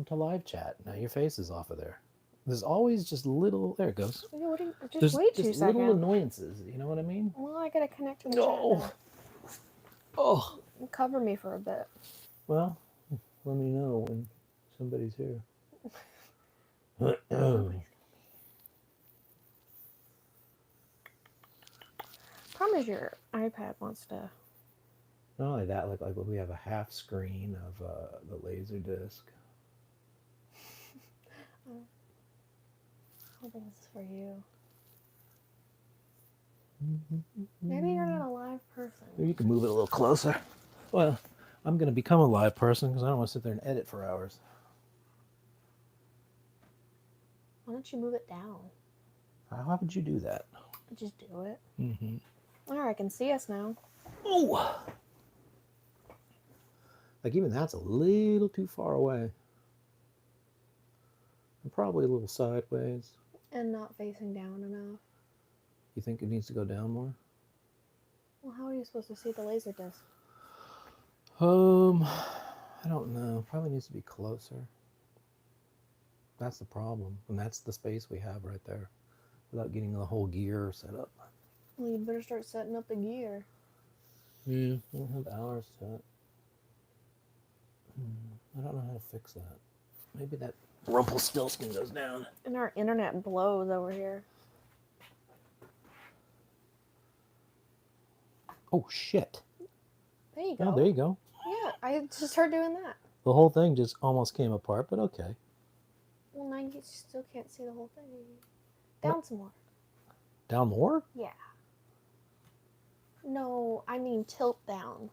to live chat. Now your face is off of there. There's always just little. There it goes. Just There's wait just 2 little seconds. annoyances. You know what I mean? Well, I gotta connect to the No. chat Oh. now. Cover me for a bit. Well, let me know when somebody's here. Problem is your iPad wants to. Not only that, like we have a half screen of the laser disc. I think this is for you. Maybe you're not a live person. Maybe you can move it a little closer. Well, I'm going to become a live person because I don't want to sit there and edit for hours. Why don't you move it down? How would you do that? Just do it. Mm-hmm. Alright, I can see us now. Oh! Like even that's a little too far away. And probably a little sideways. And not facing down enough. You think it needs to go down more? Well, how are you supposed to see the laser disc? I don't know. Probably needs to be closer. That's the problem. And that's the space we have right there. Without getting the whole gear set up. Well, you better start setting up the gear. Yeah, I don't have ours set. I don't know how to fix that. Maybe that Rumpelstiltskin goes down. And our internet blows over here. Oh, shit. There you go. Oh, there you go. Yeah, I just started doing that. The whole thing just almost came apart, but okay. Well, now you still can't see the whole thing. Down some more. Down more? Yeah. No, I mean tilt down.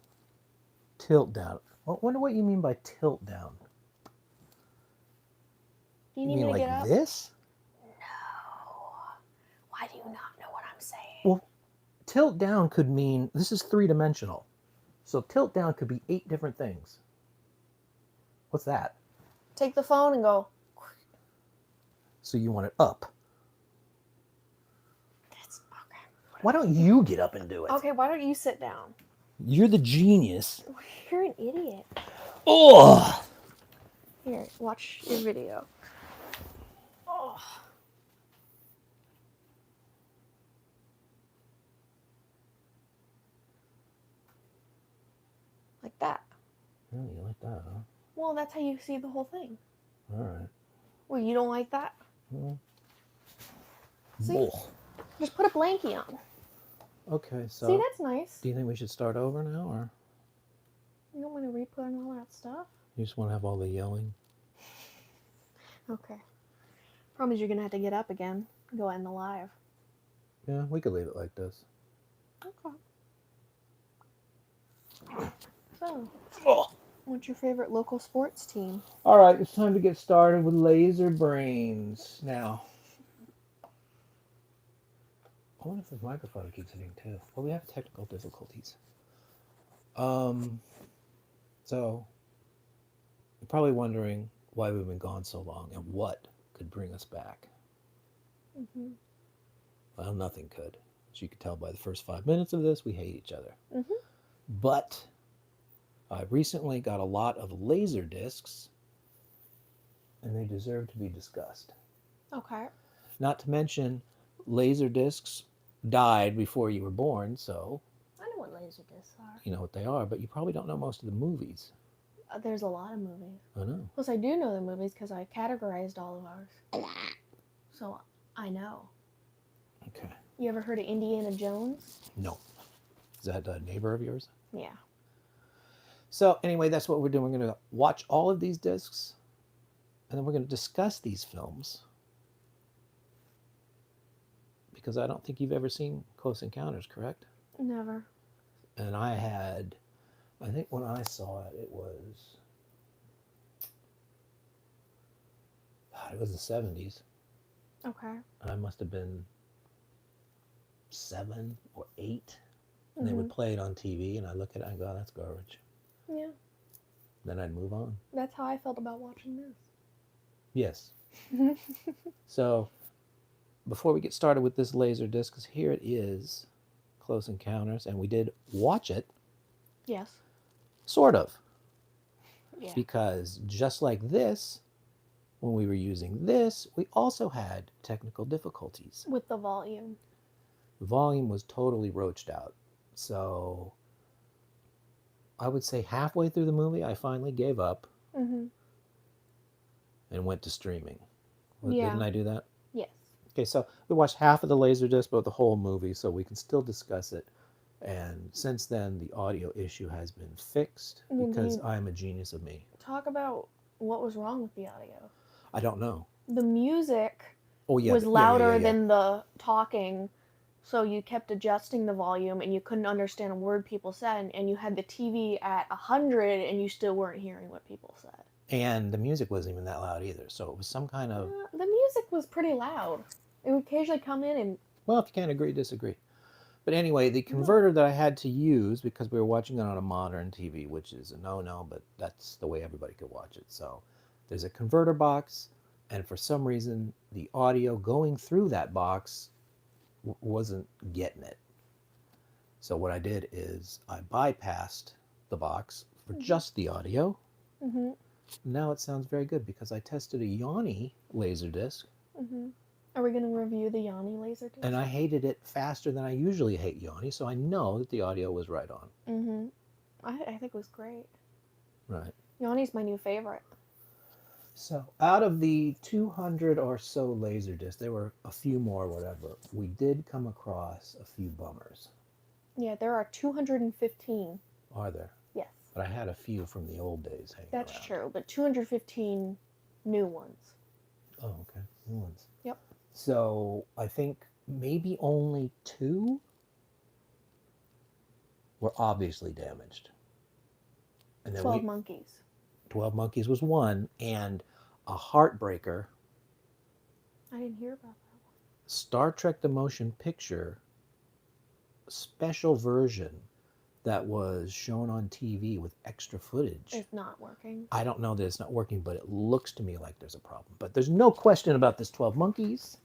Tilt down. I wonder what you mean by tilt down. Do you You need mean me to like get up? this? No. Why do you not know what I'm saying? Well, tilt down could mean, this is 3-dimensional. So tilt down could be 8 different things. What's that? Take the phone and go. So you want it up. That's okay. Why don't you get up and do it? Okay, why don't you sit down? You're the genius. You're an idiot. Oh! Here, watch your video. Oh. Like that. Oh, you like that, huh? Well, that's how you see the whole thing. All right. Well, you don't like that? Well, See? Just put a blankie on. Okay, so... See, that's nice. Do you think we should start over now, or... You don't want to re-put in all that stuff? You just want to have all the yelling? Okay. Problem is you're going to have to get up again and go end the live. Yeah, we could leave it like this. Okay. So, what's your favorite local sports team? All right, it's time to get started with Laser Brains. Now, I wonder if the microphone keeps hitting too. Well, we have technical difficulties. So, you're probably wondering why we've been gone so long and what could bring us back. Mm-hmm. Well, nothing could. As you can tell by the first 5 minutes of this, we hate each other. Mm-hmm. But I recently got a lot of laser discs, and they deserve to be discussed. Okay. Not to mention, laser discs died before you were born, so I know what laser discs are. you know what they are, but you probably don't know most of the movies. There's a lot of movies. I know. Plus, I do know the movies because I categorized all of ours. So, I know. Okay. You ever heard of Indiana Jones? No. Is that a neighbor of yours? Yeah. So anyway, that's what we're doing. We're going to watch all of these discs, and then we're going to discuss these films. Because I don't think you've ever seen Close Encounters, correct? Never. And I think when I saw it, it was the 70s. Okay. And I must have been 7 or 8. And they would play it on TV, and I look at it and go, oh, that's garbage. Yeah. Then I'd move on. That's how I felt about watching this. Yes. So, before we get started with this laser disc, because here it is, Close Encounters, and we did watch it. Yes. Sort of. Yeah. Because just like this, When we were using this, we also had technical difficulties. With the volume. The volume was totally roached out. So I would say halfway through the movie, I finally gave up Mm-hmm. and went to streaming. Yeah. Didn't I do that? Yes. Okay, so we watched half of the Laserdisc, but the whole movie, so we can still discuss it. And since then, the audio issue has been fixed Well, because you- I'm a genius of me. Talk about what was wrong with the audio. I don't know. The music Oh yeah, was yeah, louder yeah. than the talking, so you kept adjusting the volume and you couldn't understand a word people said, and you had the TV at 100 and you still weren't hearing what people said. And the music wasn't even that loud either. So it was some kind of, The music was pretty loud. It would occasionally come in and well, if you can't agree, disagree. But anyway, the converter that I had to use, because we were watching it on a modern TV, which is a no-no, but that's the way everybody could watch it. So there's a converter box, and for some reason, the audio going through that box wasn't getting it. So what I did is I bypassed the box for just the audio. Mm-hmm. Now it sounds very good because I tested a Yanni Laserdisc. Mm-hmm. Are we going to review the Yanni Laserdisc? And I hated it faster than I usually hate Yanni, so I know that the audio was right on. Mm-hmm. I think it was great. Right. Yanni's my new favorite. So out of the 200 or so Laserdiscs, there were a few more, whatever. We did come across a few bummers. Yeah, there are 215. Are there? Yes. But I had a few from the old days hanging That's around. true, but 215 new ones. Oh, okay. New ones. Yep. So I think maybe only 2 were obviously damaged. And then 12 Monkeys. 12 Monkeys was one, and a heartbreaker, I didn't hear about that one. Star Trek the Motion Picture special version that was shown on TV with extra footage. It's not working. I don't know that it's not working, but it looks to me like there's a problem. But there's no question about this 12 Monkeys.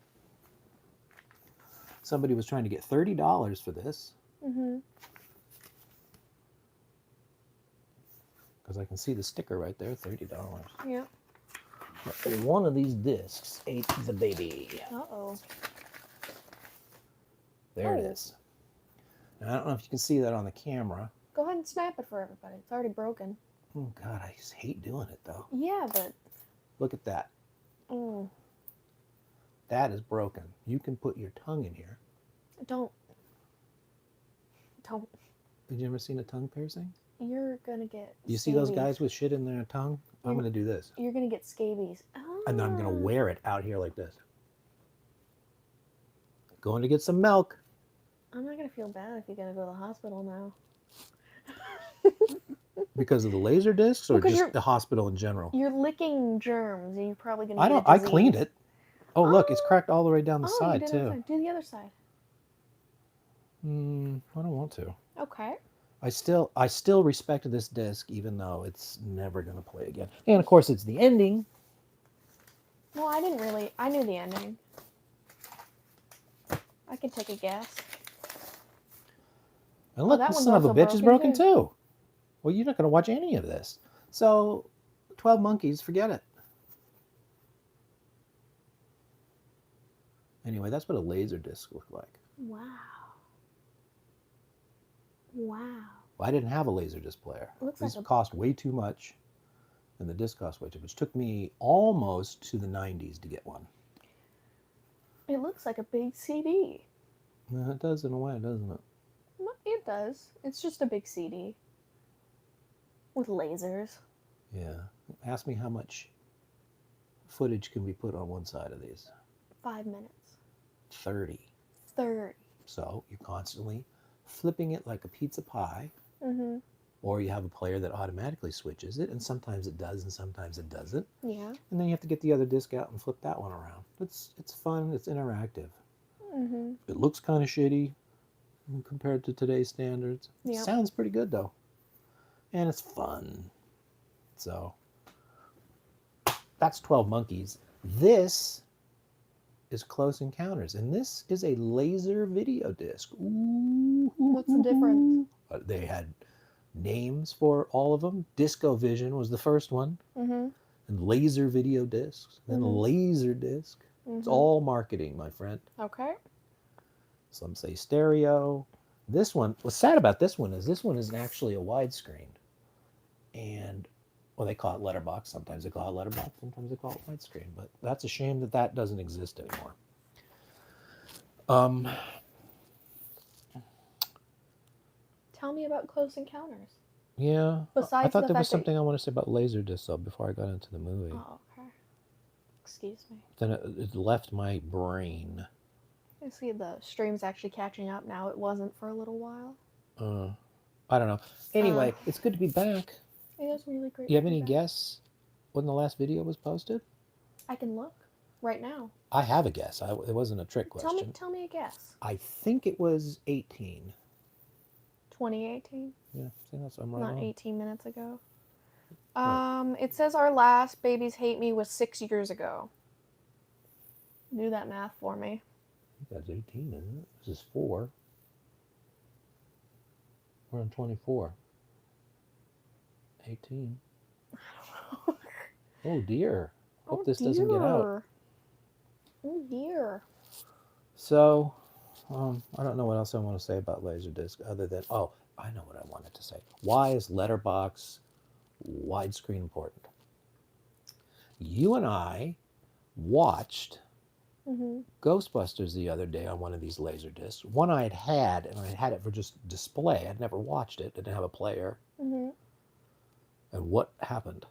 Somebody was trying to get $30 for this. Mm-hmm. Because I can see the sticker right there, $30. Yep. But one of these discs ate the baby. Uh-oh. There it Oh. is. Now, I don't know if you can see that on the camera. Go ahead and snap it for everybody. It's already broken. Oh, God, I just hate doing it, though. Yeah, but... Look at that. Mm, That is broken. You can put your tongue in here. don't. Have you ever seen a tongue piercing? You're gonna get You see those scabies. guys with shit in their tongue? I'm going to do this. You're gonna get scabies. Oh. And then I'm going to wear it out here like this. Going to get some milk. I'm not gonna feel bad if you gotta go to the hospital now. Because of the laser discs or Well, 'cause just you're- the hospital in general? You're licking germs, and you're probably gonna. I get don't. a I cleaned disease. it. Oh, look, it's Oh. cracked all the way down the Oh, side you did too. that side. Do the other side. I don't want to. Okay. I still respect this disc, even though it's never gonna play again. And of course, it's the ending. Well, I didn't really. I knew the ending. I could take a guess. And look, that the one's son of a also bitch is broken too. Well, you're not gonna watch any of this. So, 12 Monkeys, forget it. Anyway, that's what a laser disc looked like. Wow. Wow. Well, I didn't have a laser disc player. Looks These like a- cost way too much, and the disc cost way too much. It took me almost to the 90s to get one. It looks like a big CD. It does in a way, doesn't it? Well, it does. It's just a big CD. With lasers. Yeah. Ask me how much footage can be put on one side of these. 5 minutes. 30. 30. So you're constantly flipping it like a pizza pie, Mm-hmm. or you have a player that automatically switches it, and sometimes it does and sometimes it doesn't. Yeah. And then you have to get the other disc out and flip that one around. It's fun, it's interactive. Mm-hmm. It looks kind of shitty compared to today's standards. It Yep. sounds pretty good though. And it's fun. So that's 12 Monkeys. This is Close Encounters, and this is a laser video disc. Ooh, What's the difference? They had names for all of them. Disco Vision was the first one, Mm-hmm. and laser video discs, and Mhm. laser disc. It's Mhm. all marketing, my friend. Okay. Some say stereo. This one, what's sad about this one is actually a widescreen. And, well, they call it letterbox. Sometimes they call it letterbox. Sometimes they call it widescreen. But that's a shame that that doesn't exist anymore. Tell me about Close Encounters. Yeah. I Besides thought the there was fact that something I want to say about Laserdisc, though, before I got into the movie. Oh, okay. Excuse me. Then it left my brain. I see the stream's actually catching up now. It wasn't for a little while. I don't know. Anyway, it's good to be back. It is really great. You have to be any back. guess when the last video was posted? I can look right now. I have a guess. It wasn't a trick question. Tell me a guess. I think it was 18. 2018. Yeah, see, I'm right Not on. 18 minutes ago. Right. It says our last Babies Hate Me was 6 years ago. Do that math for me. I think that's 18, isn't it? This is 4. We're on 24. 18. Oh dear. Hope this doesn't get out. Oh dear. So, I don't know what else I want to say about Laserdisc other than, oh, I know what I wanted to say. Why is letterbox widescreen important? You and I watched Ghostbusters the other day on one of these Laserdiscs. One I had, and I had it for just display. I'd never watched it. Didn't have a player. And what happened?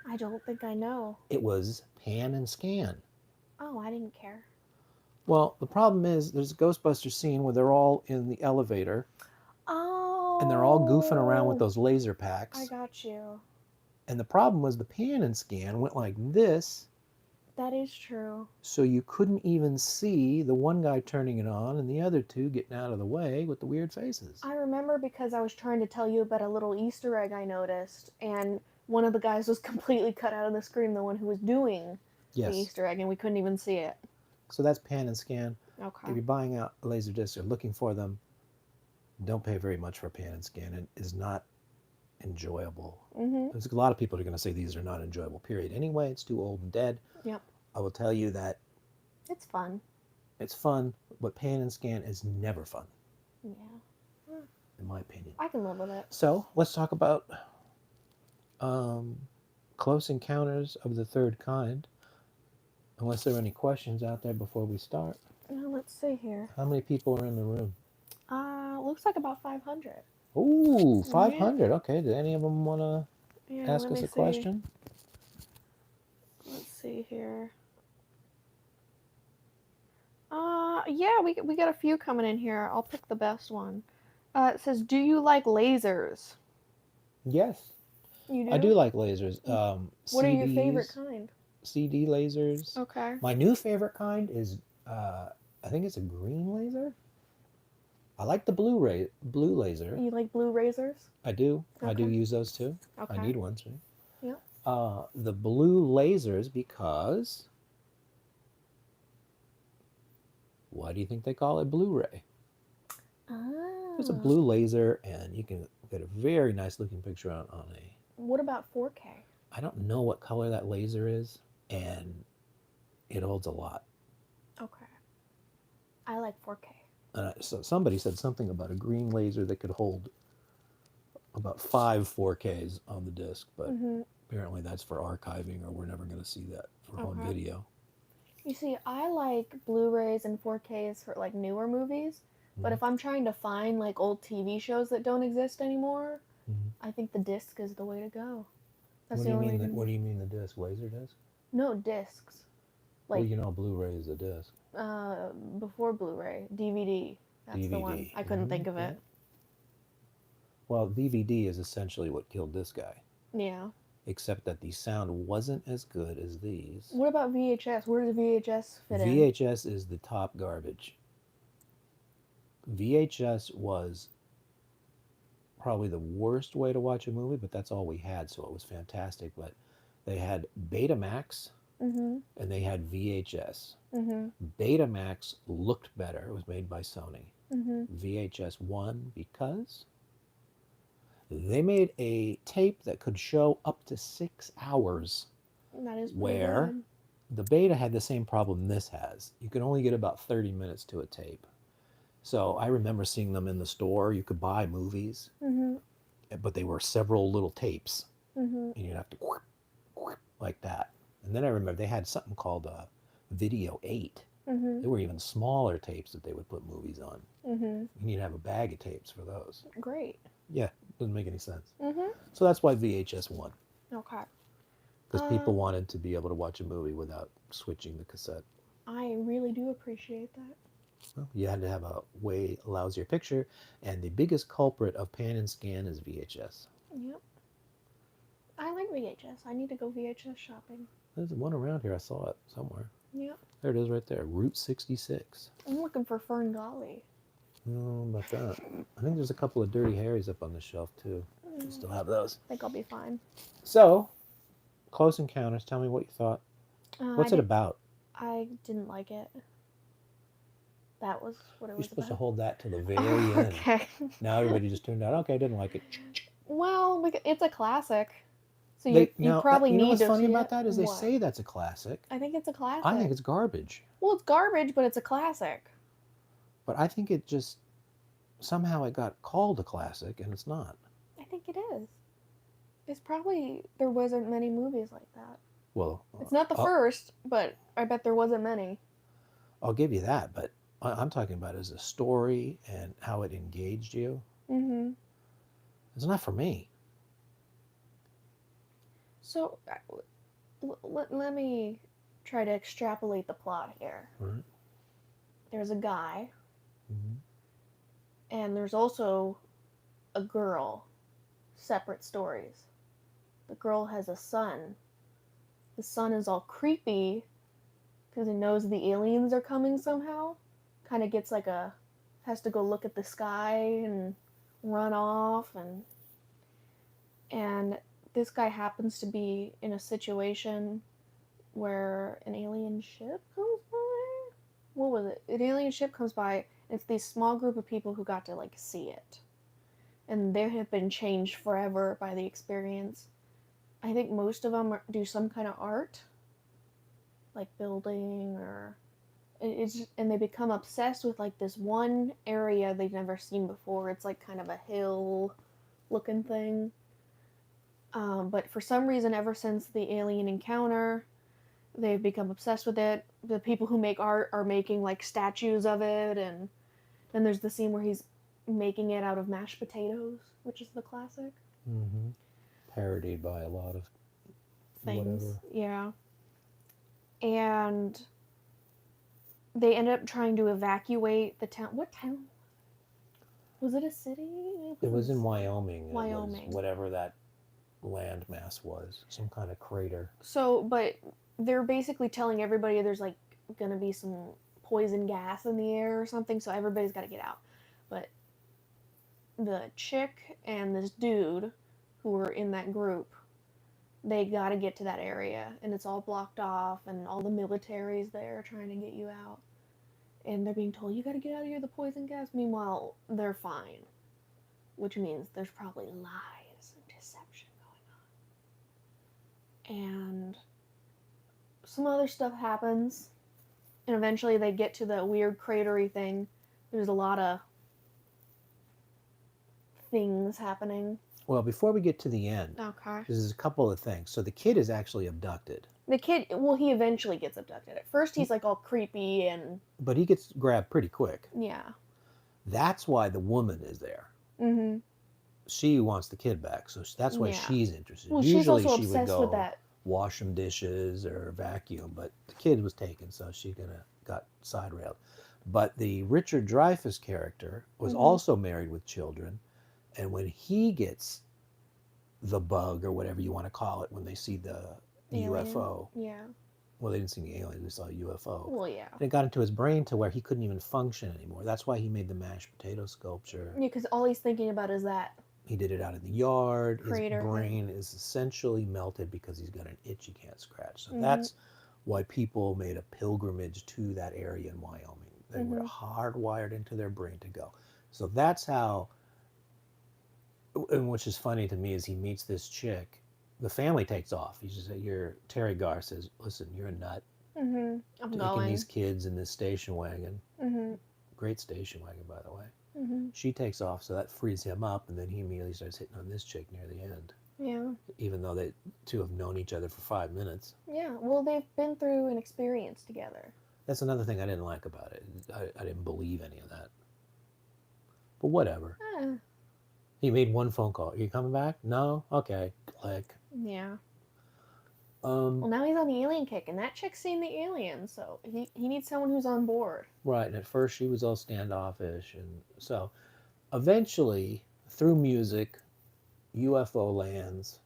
I don't think I know. It was pan and scan. Oh, I didn't care. Well, the problem is there's a Ghostbusters scene where they're all in the elevator. Oh. And they're all goofing around with those laser packs. I got you. And the problem was the pan and scan went like this. That is true. So you couldn't even see the one guy turning it on and the other two getting out of the way with the weird faces. I remember because I was trying to tell you about a little Easter egg I noticed, and one of the guys was completely cut out of the screen, the one who was doing the Easter egg, and we couldn't even see it. So that's pan and scan. Okay. If you're buying out Laserdiscs or looking for them, don't pay very much for pan and scan. It is not enjoyable. There's a lot of people who are going to say these are not enjoyable, period. Anyway, it's too old and dead. Yep. I will tell you that it's fun. It's fun, but pan and scan is never fun. Yeah. In my opinion. I can live with it. So let's talk about Close Encounters of the Third Kind. Unless there are any questions out there before we start. Let's see here. How many people are in the room? Looks like about 500. Ooh, 500. Yeah. Okay, do any of them want to ask us a question? Let's see here. Yeah, we got a few coming in here. I'll pick the best one. It says, do you like lasers? Yes. You do? I do like lasers. What are your favorite kind? CD lasers. Okay. My new favorite kind is, I think it's a green laser. I like the blue laser. You like blue razors? I do. Okay. I do use those too. Okay. I need ones, right? Yeah. The blue lasers because... Why do you think they call it Blu-ray? It's a blue laser, and you can get a very nice looking picture on a... What about 4K? I don't know what color that laser is, and it holds a lot. Okay. I like 4K. So somebody said something about a green laser that could hold about 5 4Ks on the disc, but apparently that's for archiving, or we're never going to see that for home video. You see, I like Blu-rays and 4Ks for like newer movies, but if I'm trying to find like old TV shows that don't exist anymore, I think the disc is the way to go. That's What do you mean the disc? Laser disc? No, discs. Like, well, you know, Blu-ray is a disc. Before Blu-ray, DVD. That's DVD. The one. I couldn't think of it. Well, DVD is essentially what killed this guy. Yeah. Except that the sound wasn't as good as these. What about VHS? Where does VHS fit in? VHS is the top garbage. VHS was probably the worst way to watch a movie, but that's all we had, so it was fantastic. But they had Betamax, and they had VHS. Betamax looked better. It was made by Sony. VHS won because? They made a tape that could show up to 6 hours, That is pretty where good. the beta had the same problem this has. You can only get about 30 minutes to a tape. So I remember seeing them in the store. You could buy movies, Mhm. but they were several little tapes, Mhm. and you'd have to like that. And then I remember they had something called a Video 8. Mhm. They were even smaller tapes that they would put movies on. Mhm. You need to have a bag of tapes for those. Great. Yeah, doesn't make any sense. Mhm. So that's why VHS won, Okay. because people Um, wanted to be able to watch a movie without switching the cassette. I really do appreciate that. Well, you had to have a way lousier picture, and the biggest culprit of pan and scan is VHS. Yep. I like VHS. I need to go VHS shopping. There's one around here. I saw it somewhere. Yep. There it is right there. Route 66. I'm looking for Fern Gully. Oh, about that. I think there's a couple of Dirty Harrys up on the shelf, too. You still have those. I think I'll be fine. So, Close Encounters. Tell me what you thought. What's it I about? I didn't like it. That was what it You're was supposed to about. hold that to the very Oh, end. okay. Now everybody just turned out, okay, didn't like it. Well, it's a classic, so They, you now, probably you know need what's to funny see about it. that is they What? say that's a classic. I think it's a classic. I think it's garbage. Well, it's garbage, but it's a classic. But I think it just, somehow it got called a classic, and it's not. I think it is. It's probably there wasn't many movies like that. Well, It's not the first, but I bet there wasn't many. I'll give you that, but I'm talking about as a story and how it engaged you. Mm-hmm. It's not for me. So let me try to extrapolate the plot here. Right. There's a guy, Mm-hmm. and there's also a girl. Separate stories. The girl has a son. The son is all creepy because he knows the aliens are coming somehow. Kind of gets like has to go look at the sky and run off, and this guy happens to be in a situation where an alien ship comes by. What was it? An alien ship comes by, and it's these small group of people who got to like see it, and they have been changed forever by the experience. I think most of them do some kind of art, like building or and they become obsessed with like this one area they've never seen before. It's like kind of a hill looking thing. But for some reason, ever since the alien encounter, they've become obsessed with it. The people who make art are making like statues of it, and then there's the scene where he's making it out of mashed potatoes, which is the classic. Mm-hmm. Parodied by a lot of Things. whatever. Yeah. And they end up trying to evacuate the town. What town? Was it a city? It was in Wyoming. Wyoming. It was whatever that landmass was, some kind of crater. So, but they're basically telling everybody there's like gonna be some poison gas in the air or something, so everybody's got to get out. But the chick and this dude who were in that group, they got to get to that area, and it's all blocked off, and all the military's there trying to get you out. And they're being told, you got to get out of here, the poison gas. Meanwhile, they're fine, which means there's probably lies and deception going on. And some other stuff happens, and eventually they get to the weird cratery thing. There's a lot of things happening. Well, before we get to the end, Okay. there's a couple of things. So the kid is actually abducted. The kid, well, he eventually gets abducted. At first, he's like all creepy and But he gets grabbed pretty quick. yeah. That's why the woman is there. Mm-hmm. She wants the kid back, so that's why Yeah. she's interested. Well, Usually she's also she would obsessed go with that. wash some dishes or vacuum, but the kid was taken, so she got side railed. But the Richard Dreyfuss character was Mhm. also married with children, and when he gets the bug or whatever you want to call it, when they see the Alien. UFO, Yeah. well, they didn't see the alien, they saw a UFO. Well, yeah. And it got into his brain to where he couldn't even function anymore. That's why he made the mashed potato sculpture. Yeah, because all he's thinking about is that. He did it out in the yard. Crater. His brain is essentially melted because he's got an itch he can't scratch. So Mhm. that's why people made a pilgrimage to that area in Wyoming. They were Mhm. hardwired into their brain to go. So that's how And which is funny to me is he meets this chick. The family takes off. He just you're Terry Garr says, "Listen, you're a nut. I'm Taking going. these kids in this station wagon. Mhm. Great station wagon, by the way." Mhm. She takes off, so that frees him up, and then he immediately starts hitting on this chick near the end. Yeah. Even though they two have known each other for 5 minutes. Yeah. Well, they've been through an experience together. That's another thing I didn't like about it. I didn't believe any of that. But whatever. He made one phone call. Are you coming back? No? Okay. Click. Yeah. Well, now he's on the alien kick, and that chick's seen the aliens, so he needs someone who's on board. Right. And at first she was all standoffish. And so eventually, through music, UFO lands.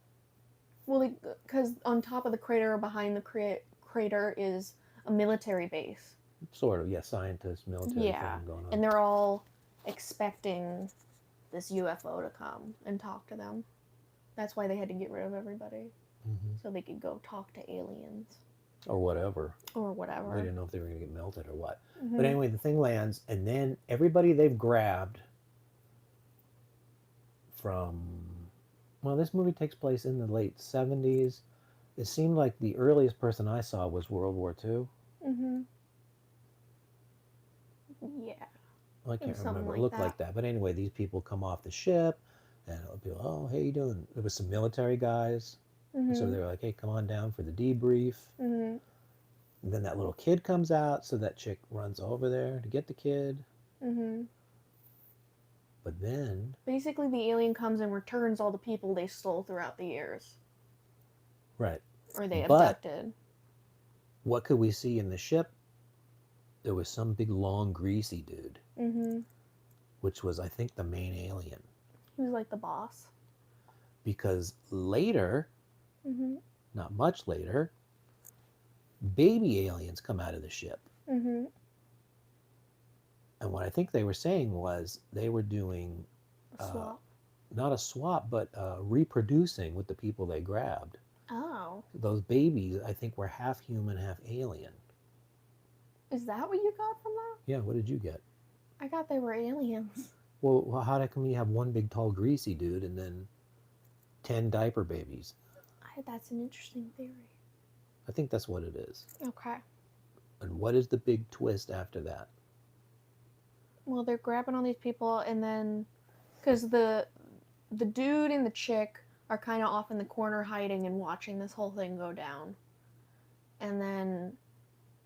Well, because on top of the crater or behind the crater is a military base. Sort of, yeah, scientists, military thing going on. And they're all expecting this UFO to come and talk to them. That's why they had to get rid of everybody. So they could go talk to aliens. Or whatever. Or whatever. They didn't know if they were going to get melted or what. But anyway, the thing lands, and then everybody they've grabbed from... Well, this movie takes place in the late 70s. It seemed like the earliest person I saw was World War II. Yeah. Well, I can't remember. It looked like that. But anyway, these people come off the ship, and it'll be, oh, how you doing? There was some military guys. So they were like, hey, come on down for the debrief. And then that little kid comes out, so that chick runs over there to get the kid. But then... Basically, the alien comes and returns all the people they stole throughout the years. Right. Or they abducted. What could we see in the ship? There was some big, long, greasy dude. Which was, I think, the main alien. He was like the boss. Because later, not much later, baby aliens come out of the ship. And what I think they were saying was they were doing... A swap? Not a swap, but reproducing with the people they grabbed. Oh. Those babies, I think, were half human, half alien. Is that what you got from that? Yeah, what did you get? I got they were aliens. Well, how come you have one big, tall, greasy dude and then 10 diaper babies? That's an interesting theory. I think that's what it is. Okay. And what is the big twist after that? Well, they're grabbing all these people, and then... Because the dude and the chick are kind of off in the corner hiding and watching this whole thing go down. And then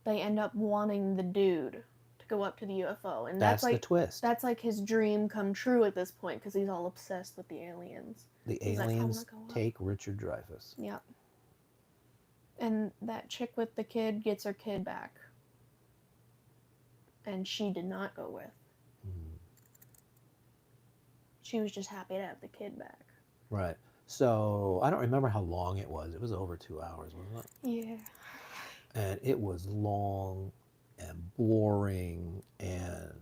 they end up wanting the dude to go up to the UFO. And that's like the twist. That's like his dream come true at this point, because he's all obsessed with the aliens. The aliens take Richard Dreyfuss. Yep. And that chick with the kid gets her kid back. And she did not go with. She was just happy to have the kid back. Right. So, I don't remember how long it was. It was over 2 hours, wasn't it? Yeah. And it was long and boring, and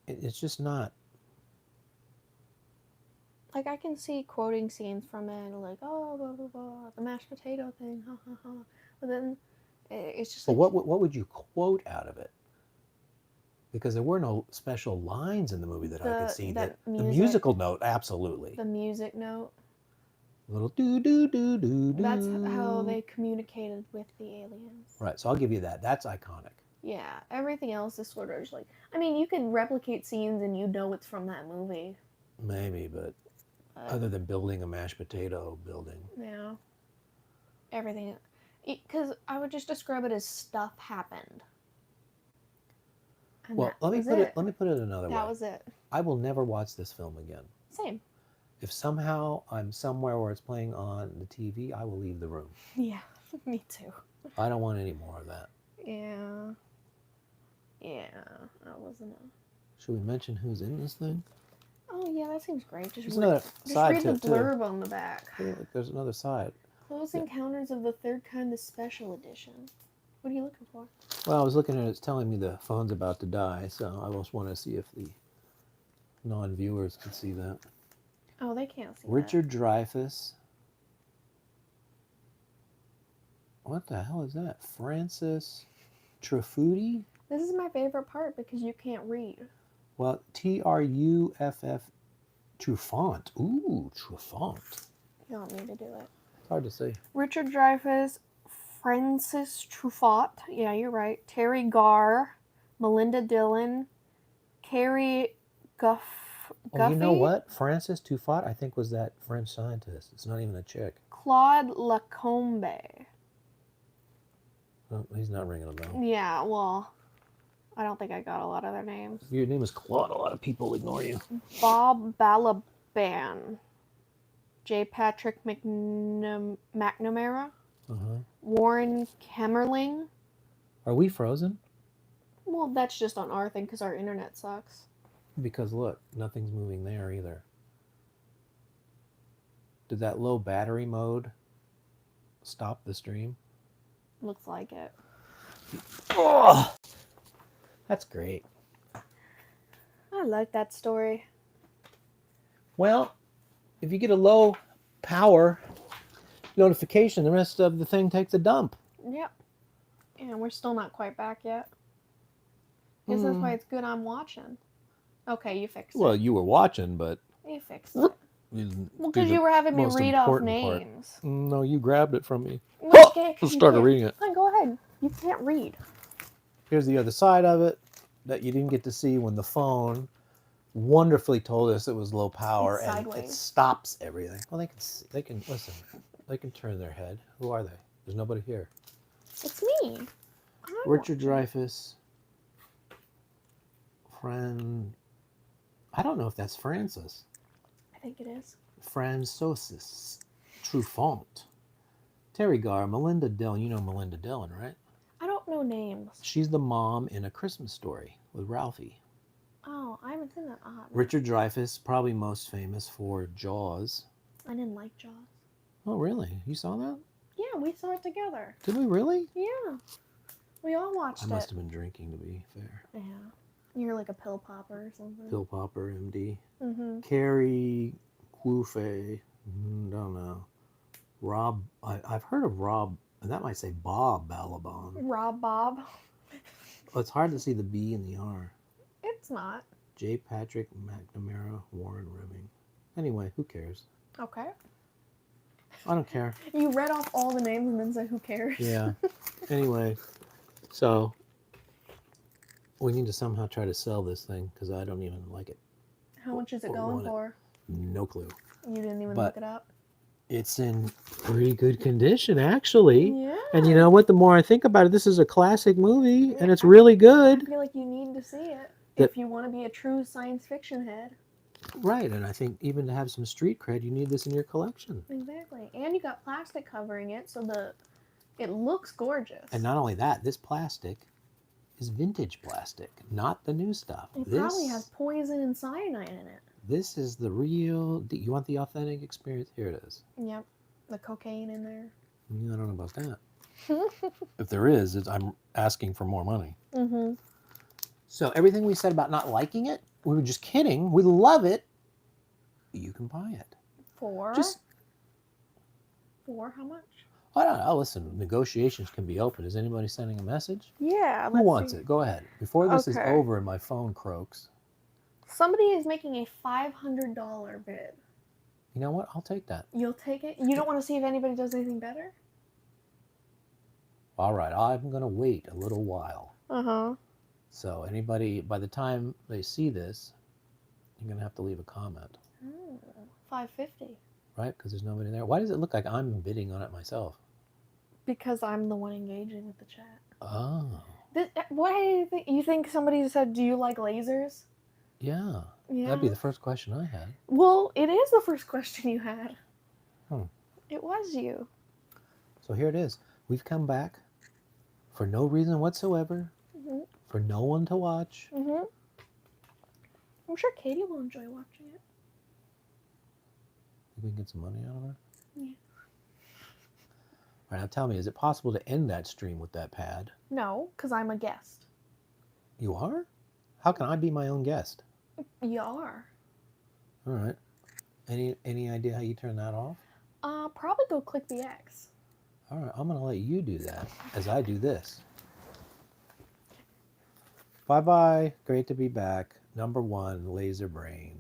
it's just not... Like, I can see quoting scenes from it, like, oh, blah, blah, blah, the mashed potato thing, ha, ha, ha. But then, it's just But like... what would you quote out of it? Because there were no special lines in the movie that I could see. The musical note, absolutely. The music note. A little do-do-do-do-do. That's how they communicated with the aliens. Right, so I'll give you that. That's iconic. Yeah, everything else is sort of just like... I mean, you can replicate scenes and you know it's from that movie. Maybe, but other than building a mashed potato building. Yeah. Everything. Because I would just describe it as stuff happened. And well, let me put it another way. That was it. I will never watch this film again. Same. If somehow I'm somewhere where it's playing on the TV, I will leave the room. Yeah, me too. I don't want any more of that. Yeah. Yeah, that wasn't a... Should we mention who's in this thing? Oh, yeah, that seems great. There's another side read to the it, blurb on the back. Yeah, there's another side. Close Encounters of the Third Kind, the Special Edition. What are you looking for? Well, I was looking at it. It's telling me the phone's about to die, so I just want to see if the non-viewers can see that. Oh, they can't see Richard Dreyfuss. What the hell is that? Francis Truffutti? This is my favorite part because you can't read. Well, Truffut, Truffaut. Ooh, Truffaut. You want me to do it? It's hard to say. Richard Dreyfuss, Francis Truffaut. Yeah, you're right. Terry Garr, Melinda Dillon, Carrie Guffey. Oh, you know what? Francis Truffaut, I think, was that French scientist. It's not even a chick. Claude Lacombe. Oh, he's not ringing a bell. Yeah, well, I don't think I got a lot of their names. Your name is Claude. A lot of people ignore you. Bob Balaban. J. Patrick McNamara. Uh-huh. Warren Kemmerling. Are we frozen? Well, that's just on our thing because our internet sucks. Because look, nothing's moving there either. Did that low battery mode stop the stream? Looks like it. Oh, that's great. I like that story. Well, if you get a low power notification, the rest of the thing takes a dump. Yep. And we're still not quite back yet. Guess that's why it's good I'm watching. Okay, you fixed it. Well, you were watching, but You fixed it. Well, because you were having me read off names. No, you grabbed it from me. No, okay, I started reading it. Fine, go ahead. You can't read. Here's the other side of it that you didn't get to see when the phone wonderfully told us it was low power It's and it sideways. stops everything. Well, they can listen. They can turn their head. Who are they? There's nobody here. It's me. Richard Dreyfuss. I don't know if that's Francis. I think it is. Francois Truffaut. Terry Garr, Melinda Dillon. You know Melinda Dillon, right? I don't know names. She's the mom in A Christmas Story with Ralphie. Oh, I haven't seen that. Richard Dreyfuss, probably most famous for Jaws. I didn't like Jaws. Oh, really? You saw that? Yeah, we saw it together. Did we really? Yeah. We all watched I it. must have been drinking, to be fair. Yeah. You're like a pill popper or something. Pill Popper, MD. Mm-hmm. Carrie Kwufe. Don't know. Rob. I've heard of Rob, and that might say Bob Balaban. Rob Bob. Oh, it's hard to see the B and the R. It's not. J. Patrick McNamara, Warren Rimming. Anyway, who cares? Okay. I don't care. You read off all the names and then said, who cares? Yeah. Anyway, so we need to somehow try to sell this thing because I don't even like it. How much is it Or going want it. for? No clue. You didn't even But look it up? it's in pretty good condition, actually. Yeah. And you know what? The more I think about it, this is a classic movie, and it's really I good. feel like you need to see it That- if you want to be a true science fiction head. Right, and I think even to have some street cred, you need this in your collection. Exactly. And you got plastic covering it, so it looks gorgeous. And not only that, this plastic is vintage plastic, not the new stuff. It probably has poison and cyanide in it. This is the real. You want the authentic experience? Here it is. Yep. The cocaine in there. I don't know about that. If there is, I'm asking for more money. Mm-hmm. So everything we said about not liking it, we were just kidding. We love it. You can buy it. For how much? I don't know. Listen, negotiations can be open. Is anybody sending a message? Yeah. Who wants it? Go ahead. Before this is Okay. over and my phone croaks. Somebody is making a $500 bid. You know what? I'll take that. You'll take it? You don't want to see if anybody does anything better? All right. I'm going to wait a little while. Uh-huh. So anybody, by the time they see this, you're going to have to leave a comment. Oh, $550. Right? Because there's nobody there. Why does it look like I'm bidding on it myself? Because I'm the one engaging with the chat. Oh. What do you think? You think somebody said, do you like lasers? Yeah. Yeah. That'd be the first question I had. Well, it is the first question you had. Hmm. It was you. So here it is. We've come back for no reason whatsoever, Mm-hmm. for no one to watch. Mm-hmm. I'm sure Katie will enjoy watching it. Think we can get some money out of her? Yeah. All right, now tell me, is it possible to end that stream with that pad? No, because I'm a guest. You are? How can I be my own guest? You are. All right. Any idea how you turn that off? Probably go click the X. All right, I'm going to let you do that as I do this. Bye-bye. Great to be back. Number 1, Laser Brain.